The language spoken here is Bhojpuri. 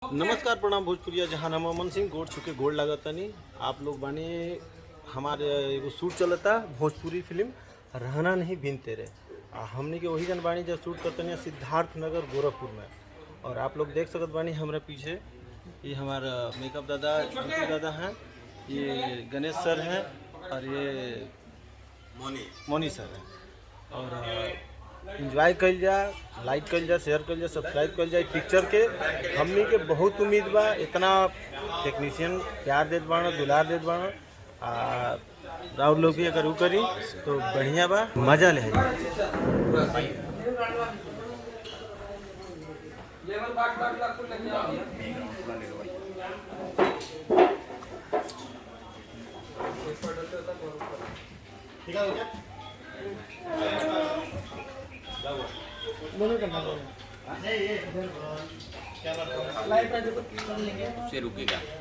नमस्कार प्रणाम भोजपुरिया जहाँ नाम अमन सिंह गोड़ छुके गोड़ लागतनी आप लोग बानी। हमारे एगो शूट चलता भोजपुरी फिल्म रहना नहीं बिन तेरे। हमने के वही जन बानी जब शूट करतनी सिद्धार्थ नगर गोरखपुर में। और आप लोग देख सकत बानी हमारे पीछे ये हमारा मेकअप दादा छोटे दादा हैं, ये गणेश सर हैं और ये मोनी सर हैं। और इंजॉय कल जा, लाइक कल जा, शेयर कल जा, सब्सक्राइब कल जाए पिक्चर के। हमनी के बहुत उम्मीद बा, इतना टेक्नीशियन प्यार देत बाड़ा, दुलार देत बाड़ा। राउर लोग भी अगर वो करी तो बढ़िया बा, मजा ले ठीक है। से रुकेगा।